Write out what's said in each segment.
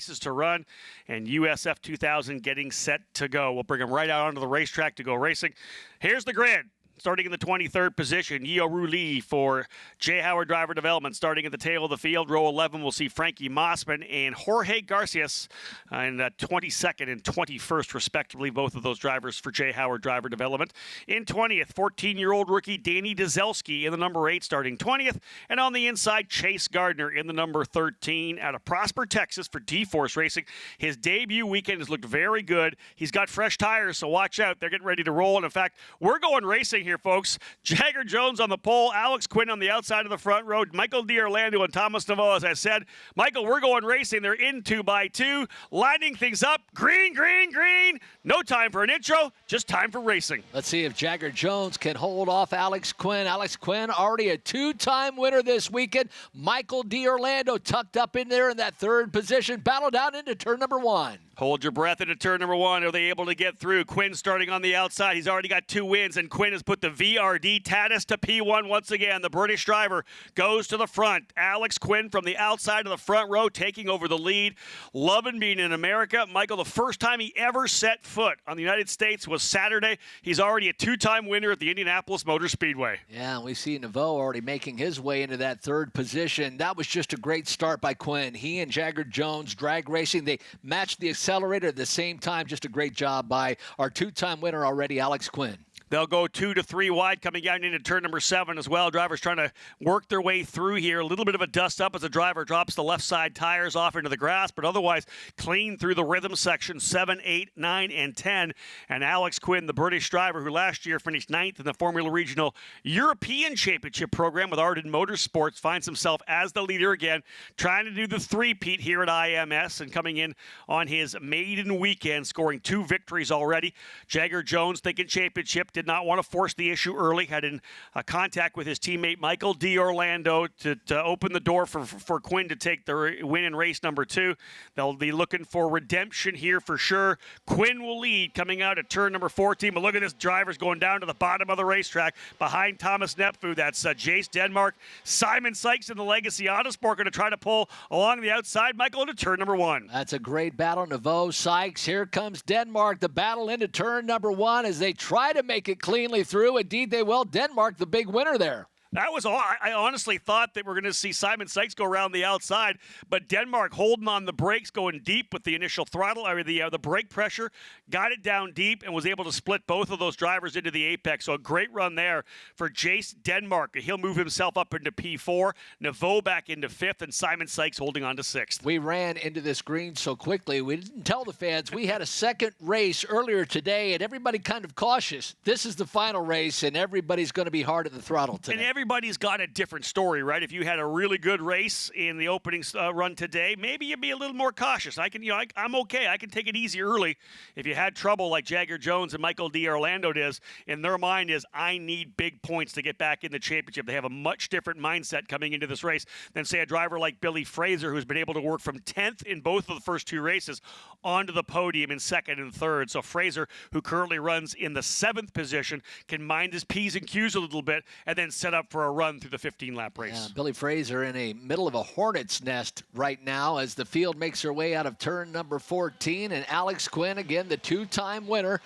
races to run, and USF 2000 getting set to go. We'll bring them right out onto the racetrack to go racing. Here's the grid. Starting in the 23rd position, Yeo Ruli for J. Howard Driver Development. Starting at the tail of the field, row 11, we'll see Frankie Mossman and Jorge Garcias in 22nd and 21st, respectively, both of those drivers for J. Howard Driver Development. In 20th, 14-year-old rookie Danny Dzelski in the number 8, starting 20th. And on the inside, Chase Gardner in the number 13 out of Prosper, Texas for D-Force Racing. His debut weekend has looked very good. He's got fresh tires, so watch out. They're getting ready to roll. And in fact, we're going racing here, folks. Jagger Jones on the pole, Alex Quinn on the outside of the front row, Michael D'Orlando and Thomas Naveau, as I said. Michael, we're going racing. They're in 2x2, lining things up. Green, green, green. No time for an intro, just time for racing. Let's see if Jagger Jones can hold off Alex Quinn. Alex Quinn, already a 2-time winner this weekend. Michael D'Orlando tucked up in there in that 3rd position. Battled out into turn number 1. Hold your breath into turn number 1. Are they able to get through? Quinn starting on the outside. He's already got 2 wins, and Quinn has put the VRD Tatis to P1 once again. The British driver goes to the front. Alex Quinn from the outside of the front row taking over the lead. Loving being in America. Michael, the first time he ever set foot on the United States was Saturday. He's already a 2-time winner at the Indianapolis Motor Speedway. Yeah, we see Naveau already making his way into that 3rd position. That was just a great start by Quinn. He and Jagger Jones drag racing. They matched the accelerator at the same time. Just a great job by our 2-time winner already, Alex Quinn. They'll go 2 to 3 wide coming down into turn number 7 as well. Drivers trying to work their way through here. A little bit of a dust up as the driver drops the left side tires off into the grass, but otherwise clean through the rhythm section 7, 8, 9, and 10. And Alex Quinn, the British driver who last year finished 9th in the Formula Regional European Championship program with Arden Motorsports, finds himself as the leader again, trying to do the three-peat here at IMS and coming in on his maiden weekend, scoring 2 victories already. Jagger Jones thinking championship, did not want to force the issue early, had in contact with his teammate Michael D'Orlando to open the door for Quinn to take the win in race number 2. They'll be looking for redemption here for sure. Quinn will lead coming out at turn number 14, but look at this, driver's going down to the bottom of the racetrack behind Thomas Nepfu. That's Jace Denmark. Simon Sykes in the Legacy Autosport going to try to pull along the outside. Michael into turn number 1. That's a great battle. Naveau, Sykes, here comes Denmark. The battle into turn number 1 as they try to make it cleanly through. Indeed they will. Denmark, the big winner there. That was all. I honestly thought that we're going to see Simon Sykes go around the outside, but Denmark holding on the brakes, going deep with the initial throttle, or the brake pressure, got it down deep and was able to split both of those drivers into the apex. So a great run there for Jace Denmark. He'll move himself up into P4, Naveau back into 5th, and Simon Sykes holding on to 6th. We ran into this green so quickly, we didn't tell the fans. We had a second race earlier today, and everybody kind of cautious. This is the final race, and everybody's going to be hard at the throttle today. And everybody's got a different story, right? If you had a really good race in the opening run today, maybe you'd be a little more cautious. I'm okay. I can take it easy early. If you had trouble like Jagger Jones and Michael D'Orlando does, in their mind is, I need big points to get back in the championship. They have a much different mindset coming into this race than, say, a driver like Billy Fraser, who's been able to work from 10th in both of the first 2 races onto the podium in 2nd and 3rd. So Fraser, who currently runs in the 7th position, can mind his P's and Q's a little bit and then set up for a run through the 15-lap race. Yeah, Billy Fraser in a middle of a hornet's nest right now as the field makes her way out of turn number 14. And Alex Quinn, again, the 2-time winner,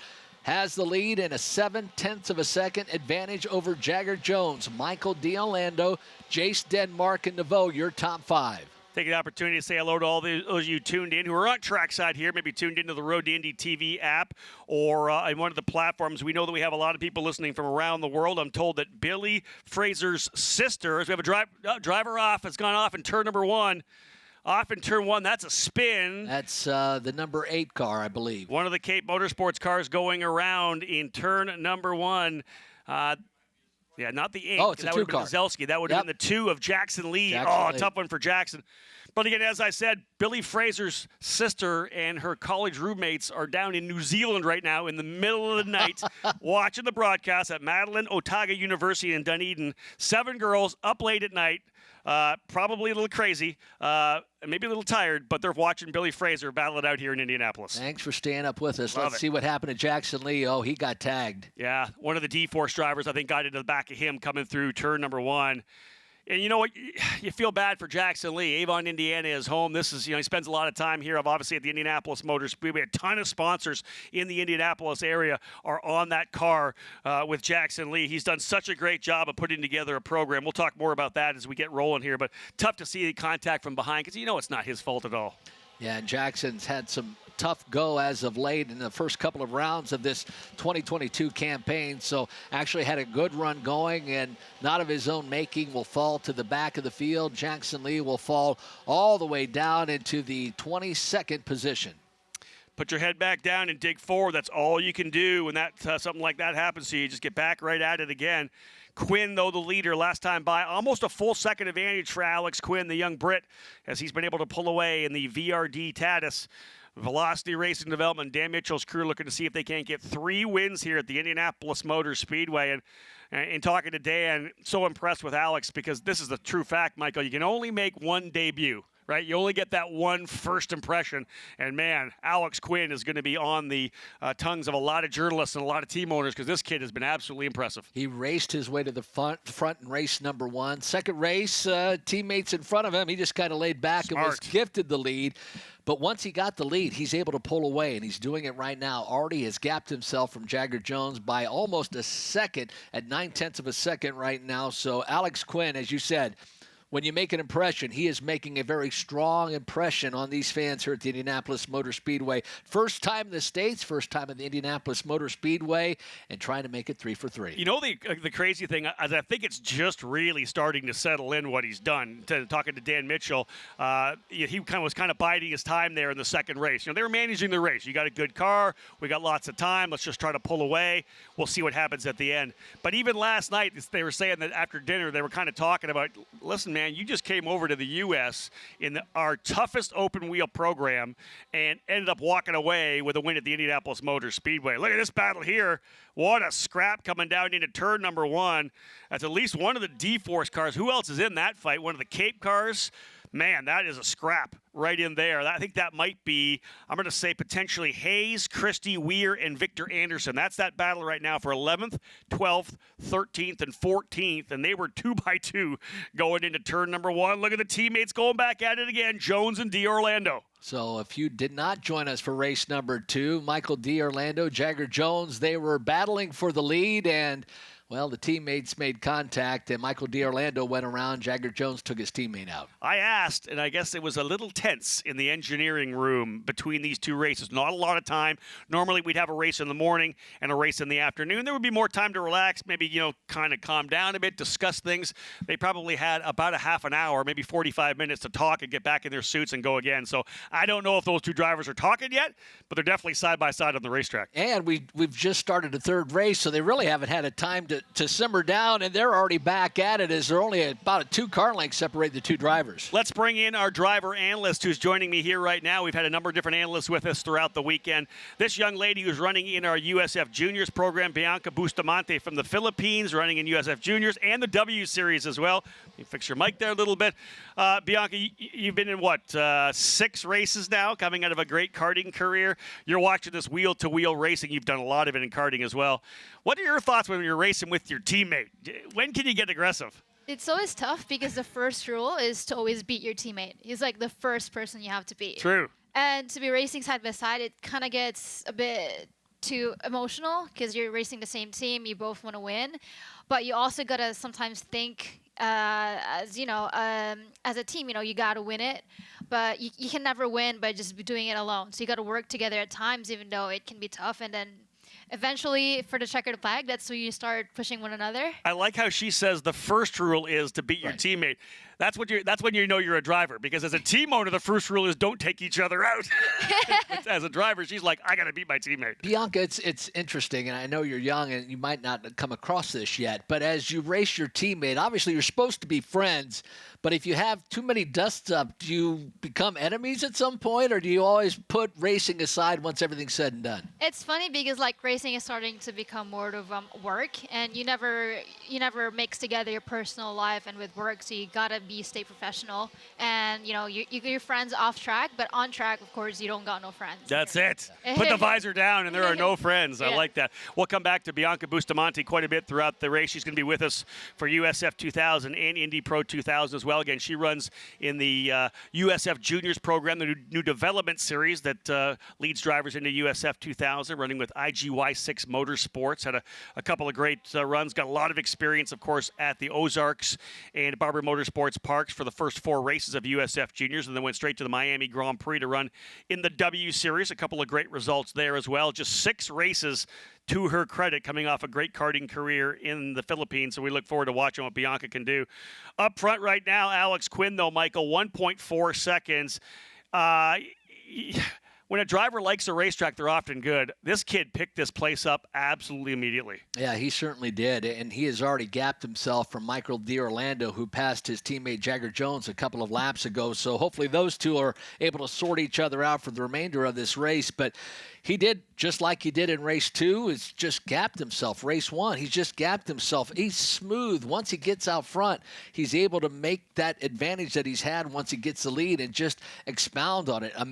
has the lead in a 7/10 of a second advantage over Jagger Jones. Michael D'Orlando, Jace Denmark, and Naveau, your top 5. Take an opportunity to say hello to all those of you tuned in who are on trackside here, maybe tuned into the Road to Indy TV app or in one of the platforms. We know that we have a lot of people listening from around the world. I'm told that Billy Fraser's sister, as we have a driver off, has gone off in turn number 1. Off in turn 1, that's a spin. That's the number 8 car, I believe. One of the Cape Motorsports cars going around in turn number 1. Yeah, not the 8. Oh, it's a 2 car. That would have been Zelski. That would have been the 2 of Jackson Lee. Jackson Lee. Tough one for Jackson. But again, as I said, Billy Fraser's sister and her college roommates are down in New Zealand right now in the middle of the night watching the broadcast at Madeline Otago University in Dunedin. 7 girls up late at night. Probably a little crazy, maybe a little tired, but they're watching Billy Fraser battle it out here in Indianapolis. Thanks for staying up with us. Let's see what happened to Jackson Lee. Oh, he got tagged. Yeah, one of the D-Force drivers, I think, got into the back of him coming through turn number 1. And you know what? You feel bad for Jackson Lee. Avon, Indiana is home. This is, he spends a lot of time here. Obviously at the Indianapolis Motor Speedway. A ton of sponsors in the Indianapolis area are on that car with Jackson Lee. He's done such a great job of putting together a program. We'll talk more about that as we get rolling here. But tough to see the contact from behind because it's not his fault at all. Yeah, and Jackson's had some tough go as of late in the first couple of rounds of this 2022 campaign. So actually had a good run going, and not of his own making, will fall to the back of the field. Jackson Lee will fall all the way down into the 22nd position. Put your head back down and dig forward. That's all you can do when something like that happens to you. Just get back right at it again. Quinn, though, the leader last time by. Almost a full second advantage for Alex Quinn, the young Brit, as he's been able to pull away in the VRD Tatus. Velocity Racing Development, Dan Mitchell's crew looking to see if they can't get 3 wins here at the Indianapolis Motor Speedway. And in talking to Dan, so impressed with Alex because this is the true fact, Michael. You can only make one debut. Right, you only get that one first impression, and man, Alex Quinn is going to be on the tongues of a lot of journalists and a lot of team owners because this kid has been absolutely impressive. He raced his way to the front in race number 1. Second race, teammates in front of him, he just kind of laid back Smart. and was gifted the lead. But once he got the lead, he's able to pull away, and he's doing it right now. Already has gapped himself from Jagger Jones by almost a second at 9/10 of a second right now. So Alex Quinn, as you said, when you make an impression, he is making a very strong impression on these fans here at the Indianapolis Motor Speedway. First time in the States, first time at the Indianapolis Motor Speedway, and trying to make it 3 for 3. You know, the crazy thing is I think it's just really starting to settle in what he's done. Talking to Dan Mitchell, he was kind of biding his time there in the second race. They were managing the race. You got a good car. We got lots of time. Let's just try to pull away. We'll see what happens at the end. But even last night, they were saying that after dinner, they were kind of talking about, listen, man, you just came over to the U.S. in our toughest open wheel program and ended up walking away with a win at the Indianapolis Motor Speedway. Look at this battle here. What a scrap coming down into turn number 1. That's at least one of the D-Force cars. Who else is in that fight? One of the Cape cars? Man, that is a scrap right in there. I think that might be, I'm going to say potentially Hayes, Christie, Weir, and Victor Anderson. That's that battle right now for 11th, 12th, 13th, and 14th. And they were 2 by 2 going into turn number 1. Look at the teammates going back at it again, Jones and D'Orlando. So if you did not join us for race number 2, Michael D'Orlando, Jagger Jones, they were battling for the lead, and well, the teammates made contact, and Michael D'Orlando went around. Jagger Jones took his teammate out. I asked, and I guess it was a little tense in the engineering room between these 2 races. Not a lot of time. Normally, we'd have a race in the morning and a race in the afternoon. There would be more time to relax, maybe, kind of calm down a bit, discuss things. They probably had about a half an hour, maybe 45 minutes to talk and get back in their suits and go again. So I don't know if those 2 drivers are talking yet, but they're definitely side by side on the racetrack. And we've just started a 3rd race, so they really haven't had a time to simmer down, and they're already back at it as they're only about a 2-car length separate the 2 drivers. Let's bring in our driver analyst who's joining me here right now. We've had a number of different analysts with us throughout the weekend. This young lady who's running in our USF Juniors program, Bianca Bustamante from the Philippines, running in USF Juniors and the W Series as well. You fix your mic there a little bit. Bianca, you've been in, 6 races now, coming out of a great karting career. You're watching this wheel-to-wheel racing. You've done a lot of it in karting as well. What are your thoughts when you're racing with your teammate? When can you get aggressive? It's always tough because the first rule is to always beat your teammate. He's like the first person you have to beat. True. And to be racing side by side, it kind of gets a bit too emotional because you're racing the same team. You both want to win. But you also got to sometimes think as a team, you got to win it. But you can never win by just doing it alone. So you got to work together at times, even though it can be tough. And then eventually, for the checkered flag, that's when you start pushing one another. I like how she says the first rule is to beat your teammate. That's when you know you're a driver, because as a team owner, the first rule is don't take each other out. As a driver, she's like, I got to beat my teammate. Bianca, it's interesting, and I know you're young and you might not come across this yet, but as you race your teammate, obviously you're supposed to be friends, but if you have too many dusts up, do you become enemies at some point, or do you always put racing aside once everything's said and done? It's funny because racing is starting to become more of work, and you never mix together your personal life and with work, so you gotta stay professional, and you're friends off track, but on track, of course, you don't got no friends. That's it. Put the visor down, and there are no friends. I like that. We'll come back to Bianca Bustamante quite a bit throughout the race. She's going to be with us for USF 2000 and Indy Pro 2000 as well. Again, she runs in the USF Juniors program, the new development series that leads drivers into USF 2000, running with IGY6 Motorsports. Had a couple of great runs. Got a lot of experience, of course, at the Ozarks and Barber Motorsports Parks for the first 4 races of USF Juniors, and then went straight to the Miami Grand Prix to run in the W Series. A couple of great results there as well. Just 6 races to her credit, coming off a great karting career in the Philippines. So we look forward to watching what Bianca can do. Up front right now, Alex Quinn, though, Michael, 1.4 seconds. When a driver likes a racetrack, they're often good. This kid picked this place up absolutely immediately. Yeah, he certainly did, and he has already gapped himself from Michael D'Orlando, who passed his teammate Jagger Jones a couple of laps ago. So hopefully those two are able to sort each other out for the remainder of this race. But he did, just like he did in race 2, is just gapped himself. Race 1, he's just gapped himself. He's smooth. Once he gets out front, he's able to make that advantage that he's had once he gets the lead and just expound on it. A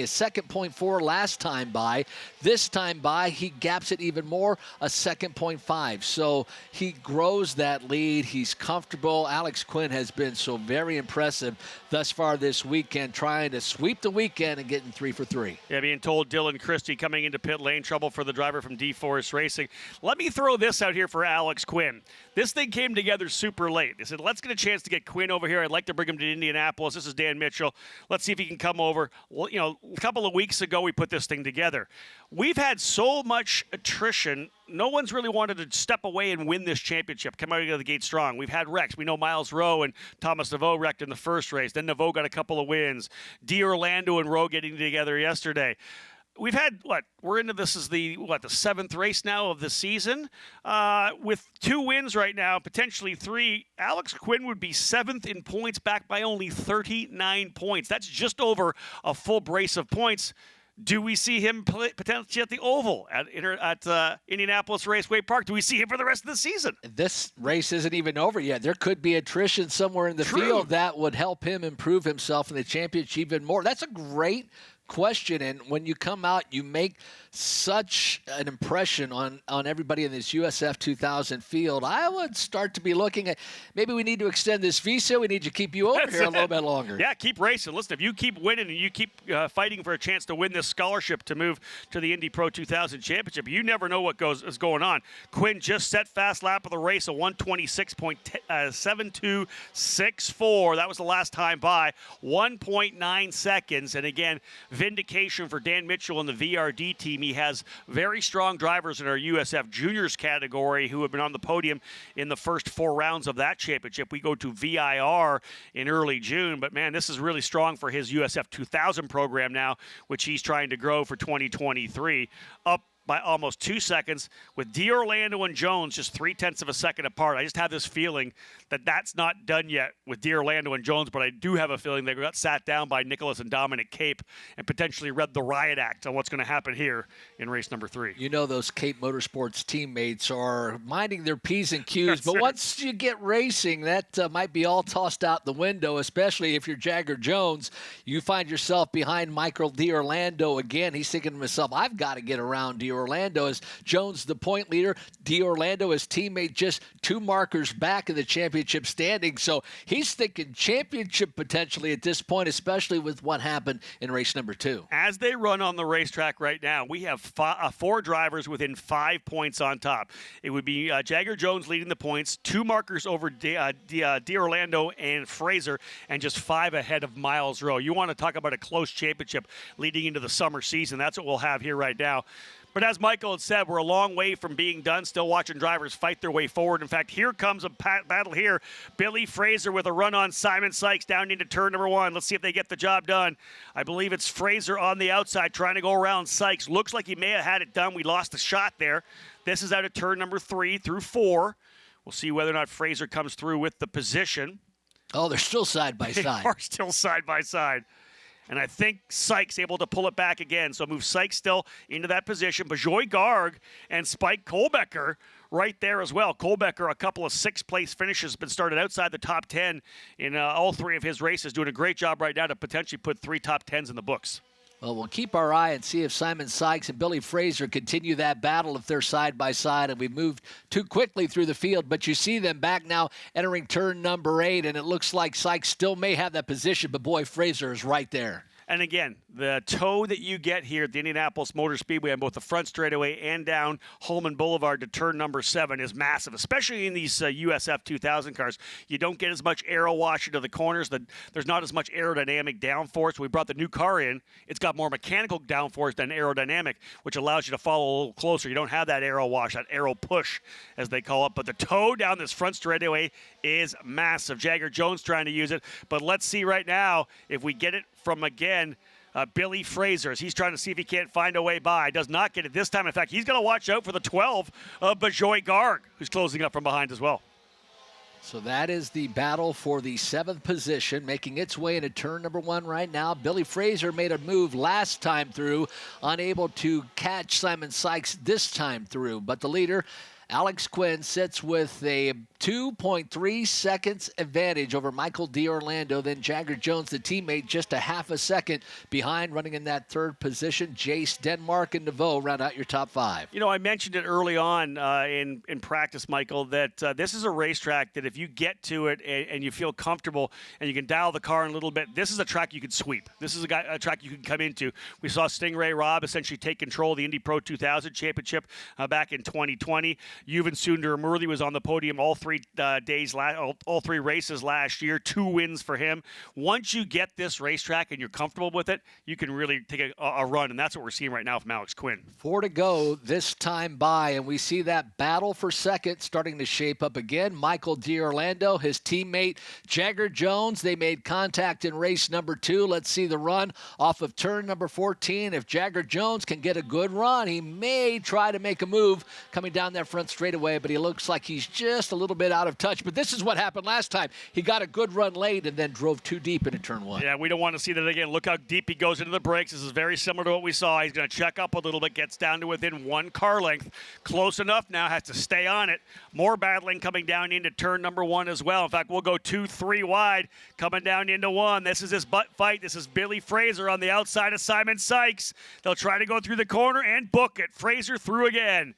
second 0.4 last time by. This time by, he gaps it even more, a second 0.5. So he grows that lead. He's comfortable. Alex Quinn has been so very impressive thus far this weekend, trying to sweep the weekend and getting 3 for 3. Yeah, being told Dylan Christie coming into pit lane, trouble for the driver from D-Force Racing. Let me throw this out here for Alex Quinn. This thing came together super late. They said, let's get a chance to get Quinn over here. I'd like to bring him to Indianapolis. This is Dan Mitchell. Let's see if he can come over. Well, a couple of weeks ago, we put this thing together. We've had so much attrition. No one's really wanted to step away and win this championship, come out of the gate strong. We've had wrecks. We know Miles Rowe and Thomas Naveau wrecked in the first race. Then Naveau got a couple of wins. D'Orlando and Rowe getting together yesterday. We've had, we're into this is the 7th race now of the season. With 2 wins right now, potentially 3, Alex Quinn would be 7th in points, back by only 39 points. That's just over a full brace of points. Do we see him potentially at the Oval at Indianapolis Raceway Park? Do we see him for the rest of the season? This race isn't even over yet. There could be attrition somewhere in the field that would help him improve himself in the championship even more. That's a great question, and when you come out, you make such an impression on everybody in this USF 2000 field. I would start to be looking at, maybe we need to extend this visa. We need to keep you over here a little bit longer. Yeah, keep racing. Listen, if you keep winning and you keep fighting for a chance to win this scholarship to move to the Indy Pro 2000 Championship, you never know what is going on. Quinn just set fast lap of the race, a 126.7264. That was the last time by. 1.9 seconds, and again, vindication for Dan Mitchell and the VRD team. He has very strong drivers in our USF Juniors category who have been on the podium in the first 4 rounds of that championship. We go to VIR in early June, but man, this is really strong for his USF 2000 program now, which he's trying to grow for 2023. Up by almost 2 seconds, with D'Orlando and Jones just 0.3 of a second apart. I just have this feeling that that's not done yet with D'Orlando and Jones, but I do have a feeling they got sat down by Nicholas and Dominic Cape and potentially read the riot act on what's going to happen here in race number 3. You know those Cape Motorsports teammates are minding their P's and Q's, but once you get racing, that might be all tossed out the window, especially if you're Jagger Jones. You find yourself behind Michael D'Orlando again. He's thinking to himself, I've got to get around D'Orlando. As Jones the point leader, D'Orlando his teammate just 2 markers back in the championship standing. So he's thinking championship potentially at this point, especially with what happened in race number 2. As they run on the racetrack right now, we have 4 drivers within 5 points on top. It would be Jagger Jones leading the points, 2 markers over D'Orlando and Fraser, and just 5 ahead of Miles Rowe. You want to talk about a close championship leading into the summer season. That's what we'll have here right now. But as Michael had said, we're a long way from being done, still watching drivers fight their way forward. In fact, here comes a battle here. Billy Fraser with a run on Simon Sykes down into turn number 1. Let's see if they get the job done. I believe it's Fraser on the outside trying to go around Sykes. Looks like he may have had it done. We lost a shot there. This is out of turn number 3 through 4. We'll see whether or not Fraser comes through with the position. Oh, they're still side by side. They are still side by side. And I think Sykes able to pull it back again. So move Sykes still into that position. Bajoy Garg and Spike Kohlbecker right there as well. Kohlbecker, a couple of sixth-place finishes, been started outside the top 10 in all 3 of his races. Doing a great job right now to potentially put 3 top 10s in the books. Well, we'll keep our eye and see if Simon Sykes and Billy Fraser continue that battle if they're side by side. And we've moved too quickly through the field, but you see them back now entering turn number 8, and it looks like Sykes still may have that position, but boy, Fraser is right there. And again, the tow that you get here at the Indianapolis Motor Speedway on both the front straightaway and down Holman Boulevard to turn number 7 is massive, especially in these USF 2000 cars. You don't get as much aero wash into the corners. There's not as much aerodynamic downforce. We brought the new car in. It's got more mechanical downforce than aerodynamic, which allows you to follow a little closer. You don't have that aero wash, that aero push, as they call it. But the tow down this front straightaway is massive. Jagger Jones trying to use it. But let's see right now if we get it from, again, Billy Fraser, as he's trying to see if he can't find a way by. Does not get it this time. In fact, he's going to watch out for the 12 of Bajoy Garg, who's closing up from behind as well. So that is the battle for the 7th position, making its way into turn number 1 right now. Billy Fraser made a move last time through, unable to catch Simon Sykes this time through. But the leader, Alex Quinn, sits with a 2.3 seconds advantage over Michael D'Orlando. Then Jagger Jones, the teammate, just a half a second behind, running in that 3rd position. Jace, Denmark, and Neveau round out your top 5. You know, I mentioned it early on in practice, Michael, that this is a racetrack that if you get to it and you feel comfortable and you can dial the car in a little bit, this is a track you can sweep. This is a track you can come into. We saw Stingray Robb essentially take control of the Indy Pro 2000 Championship back in 2020. Yuvan Sundar Murli was on the podium all 3 races last year. 2 wins for him. Once you get this racetrack and you're comfortable with it, you can really take a run, and that's what we're seeing right now from Alex Quinn. 4 to go this time by, and we see that battle for second starting to shape up again. Michael D'Orlando, his teammate Jagger Jones, they made contact in race number 2. Let's see the run off of turn number 14. If Jagger Jones can get a good run, he may try to make a move coming down that front straightaway, but he looks like he's just a little bit out of touch. But this is what happened last time. He got a good run late and then drove too deep into turn 1. Yeah, we don't want to see that again. Look how deep he goes into the brakes. This is very similar to what we saw. He's going to check up a little bit, gets down to within 1 car length. Close enough now, has to stay on it. More battling coming down into turn number 1 as well. In fact, we'll go 2-3 wide coming down into 1. This is his butt fight. This is Billy Fraser on the outside of Simon Sykes. They'll try to go through the corner and book it. Fraser through again.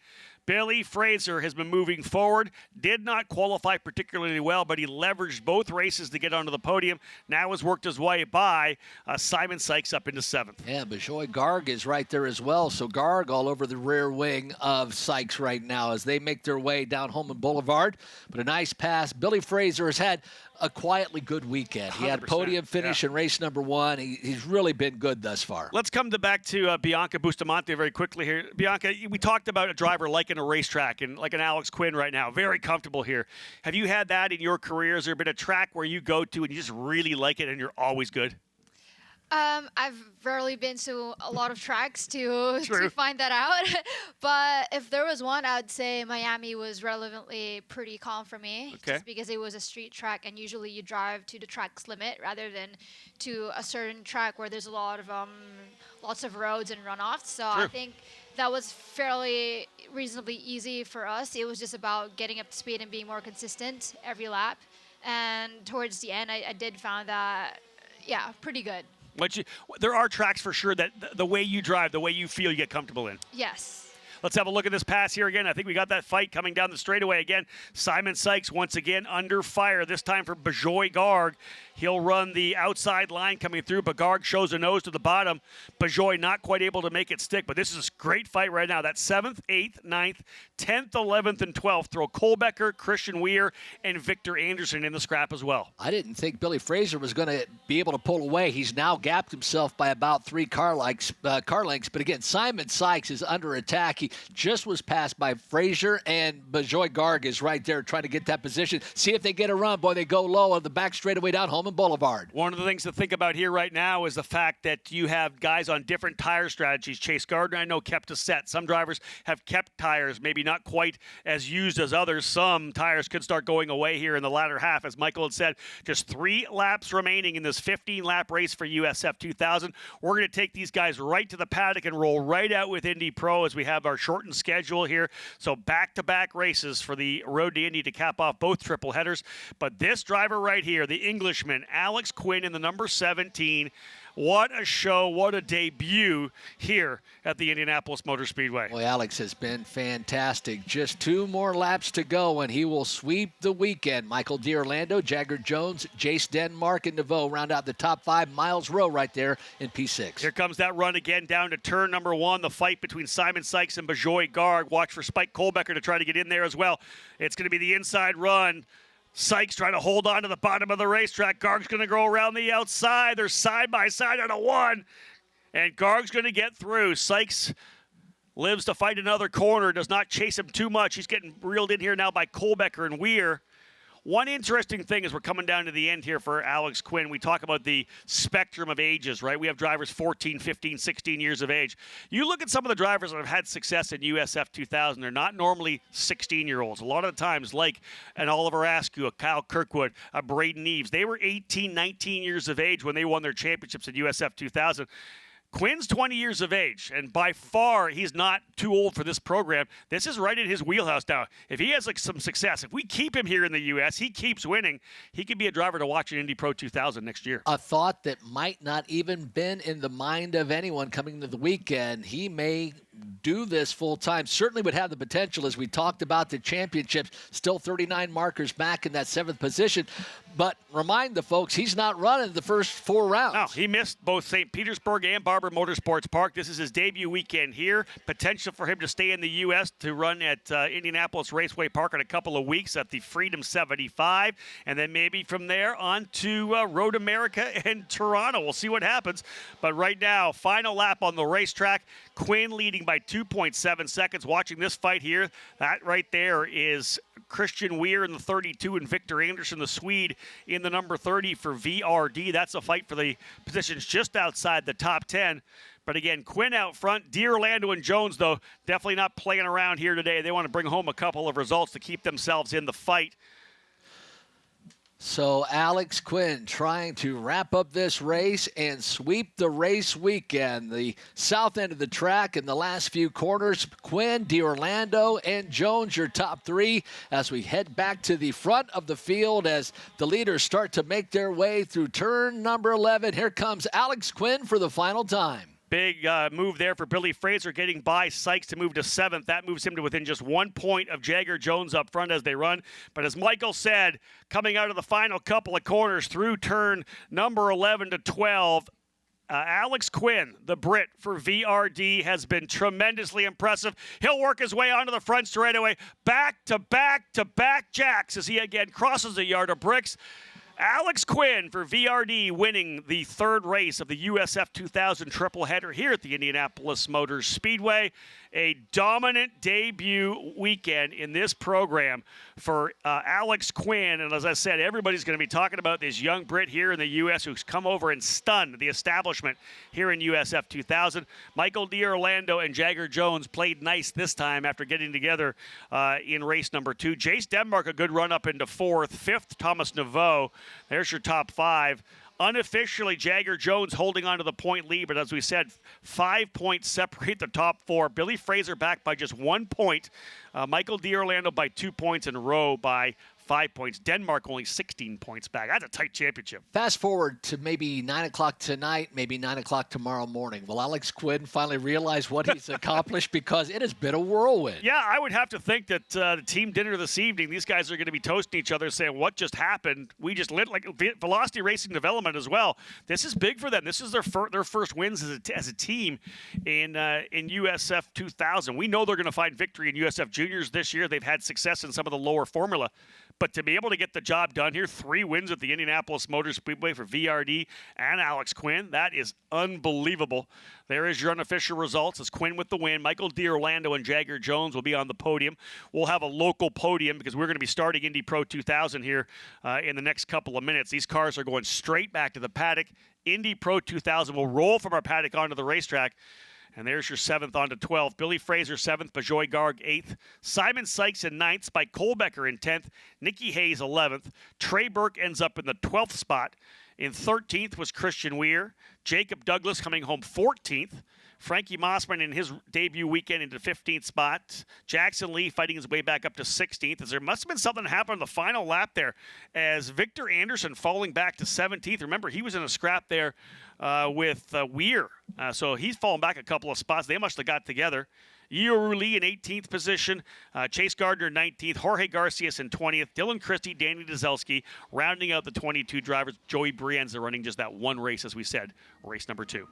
Billy Fraser has been moving forward, did not qualify particularly well, but he leveraged both races to get onto the podium. Now has worked his way by Simon Sykes up into 7th. Yeah, Bajoy Garg is right there as well. So Garg all over the rear wing of Sykes right now as they make their way down Holman Boulevard. But a nice pass. Billy Fraser has had a quietly good weekend. He had podium finish in race number 1. He's really been good thus far. Let's come back to Bianca Bustamante very quickly here. Bianca, we talked about a driver liking a racetrack and like an Alex Quinn right now, very comfortable here. Have you had that in your career? Has there been a track where you go to and you just really like it and you're always good? I've rarely been to a lot of tracks to find that out. But if there was one, I'd say Miami was relevantly pretty calm for me. Okay. Just because it was a street track, and usually you drive to the track's limit rather than to a certain track where there's a lot of lots of roads and runoffs. So I think that was fairly reasonably easy for us. It was just about getting up to speed and being more consistent every lap. And towards the end, I did find that, pretty good. There are tracks for sure that the way you drive, the way you feel, you get comfortable in. Yes. Let's have a look at this pass here again. I think we got that fight coming down the straightaway again. Simon Sykes once again under fire, this time for Bajoy Garg. He'll run the outside line coming through, but Garg shows a nose to the bottom. Bajoy not quite able to make it stick, but this is a great fight right now. That's 7th, 8th, 9th, 10th, 11th, and 12th. Throw Kohlbecker, Christian Weir, and Victor Anderson in the scrap as well. I didn't think Billy Fraser was going to be able to pull away. He's now gapped himself by about 3 car lengths. But again, Simon Sykes is under attack. He just was passed by Frazier, and Bajoy Garg is right there trying to get that position. See if they get a run. Boy, they go low on the back straightaway down Holman Boulevard. One of the things to think about here right now is the fact that you have guys on different tire strategies. Chase Gardner, I know, kept a set. Some drivers have kept tires, maybe not quite as used as others. Some tires could start going away here in the latter half. As Michael had said, just 3 laps remaining in this 15-lap race for USF 2000. We're going to take these guys right to the paddock and roll right out with Indy Pro as we have our shortened schedule here. So back-to-back races for the Road to Indy to cap off both triple headers. But this driver right here, the Englishman, Alex Quinn in the number 17, what a show, what a debut here at the Indianapolis Motor Speedway. Boy, Alex has been fantastic. Just 2 more laps to go, and he will sweep the weekend. Michael D'Orlando, Jagger Jones, Jace Denmark, and Neveau round out the top 5. Miles Rowe right there in P6. Here comes that run again down to turn number 1, the fight between Simon Sykes and Bajoy Garg. Watch for Spike Kohlbecker to try to get in there as well. It's going to be the inside run. Sykes trying to hold on to the bottom of the racetrack. Garg's going to go around the outside. They're side by side on a 1. And Garg's going to get through. Sykes lives to fight another corner. Does not chase him too much. He's getting reeled in here now by Kohlbecker and Weir. One interesting thing as we're coming down to the end here for Alex Quinn, we talk about the spectrum of ages, right? We have drivers 14, 15, 16 years of age. You look at some of the drivers that have had success in USF 2000, they're not normally 16-year-olds. A lot of the times, like an Oliver Askew, a Kyle Kirkwood, a Braden Eves, they were 18, 19 years of age when they won their championships in USF 2000. Quinn's 20 years of age, and by far he's not too old for this program. This is right in his wheelhouse now. If he has some success, if we keep him here in the U.S., he keeps winning, he could be a driver to watch in Indy Pro 2000 next year. A thought that might not even been in the mind of anyone coming to the weekend. He may do this full time. Certainly would have the potential, as we talked about the championships. Still 39 markers back in that 7th position. But remind the folks, he's not running the first 4 rounds. No, he missed both St. Petersburg and Barber Motorsports Park. This is his debut weekend here. Potential for him to stay in the U.S. to run at Indianapolis Raceway Park in a couple of weeks at the Freedom 75. And then maybe from there on to Road America and Toronto. We'll see what happens. But right now, final lap on the racetrack. Quinn leading by 2.7 seconds. Watching this fight here, that right there is Christian Weir in the 32 and Victor Anderson, the Swede, in the number 30 for VRD. That's a fight for the positions just outside the top 10. But again, Quinn out front. D'Orlando and Jones, though, definitely not playing around here today. They want to bring home a couple of results to keep themselves in the fight. So Alex Quinn trying to wrap up this race and sweep the race weekend. The south end of the track in the last few corners, Quinn, D'Orlando, and Jones, your top 3 as we head back to the front of the field as the leaders start to make their way through turn number 11. Here comes Alex Quinn for the final time. Big move there for Billy Frazier, getting by Sykes to move to 7th. That moves him to within just 1 point of Jagger Jones up front as they run. But as Michael said, coming out of the final couple of corners through turn number 11 to 12, Alex Quinn, the Brit for VRD, has been tremendously impressive. He'll work his way onto the front straightaway. Back to back to back jacks as he again crosses a yard of bricks. Alex Quinn for VRD winning the 3rd race of the USF 2000 triple header here at the Indianapolis Motor Speedway. A dominant debut weekend in this program for Alex Quinn. And as I said, everybody's going to be talking about this young Brit here in the U.S. who's come over and stunned the establishment here in USF 2000. Michael D'Orlando and Jagger Jones played nice this time after getting together in race number 2. Jace Denmark, a good run up into 4th. 5th, Thomas Neveau. There's your top 5. Unofficially, Jagger Jones holding on to the point lead, but as we said, 5 points separate the top 4. Billy Frazier back by just 1 point. Michael D'Orlando by 2 points, and Rowe by 5 points. Denmark only 16 points back. That's a tight championship. Fast forward to maybe 9 o'clock tonight, maybe 9 o'clock tomorrow morning. Will Alex Quinn finally realize what he's accomplished? Because it has been a whirlwind. Yeah, I would have to think that the team dinner this evening, these guys are going to be toasting each other saying, what just happened? We just lit like Velocity Racing Development as well. This is big for them. This is their first wins as a team in USF 2000. We know they're going to find victory in USF Juniors this year. They've had success in some of the lower formula. But to be able to get the job done here, 3 wins at the Indianapolis Motor Speedway for VRD and Alex Quinn, that is unbelievable. There is your unofficial results as Quinn with the win. Michael D'Orlando and Jagger Jones will be on the podium. We'll have a local podium because we're going to be starting Indy Pro 2000 here in the next couple of minutes. These cars are going straight back to the paddock. Indy Pro 2000 will roll from our paddock onto the racetrack. And there's your 7th on to 12th. Billy Fraser 7th, Bajoy Garg 8th. Simon Sykes in 9th, Spike Kohlbecker in 10th. Nicky Hayes 11th. Trey Burke ends up in the 12th spot. In 13th was Christian Weir. Jacob Douglas coming home 14th. Frankie Mossman in his debut weekend into 15th spot. Jackson Lee fighting his way back up to 16th. As there must have been something happen on the final lap there as Victor Anderson falling back to 17th. Remember, he was in a scrap there with Weir. So he's fallen back a couple of spots. They must have got together. Io Lee in 18th position, Chase Gardner 19th, Jorge Garcias in 20th, Dylan Christie, Danny Dzelski, rounding out the 22 drivers. Joey Brienza running just that one race, as we said, race number 2.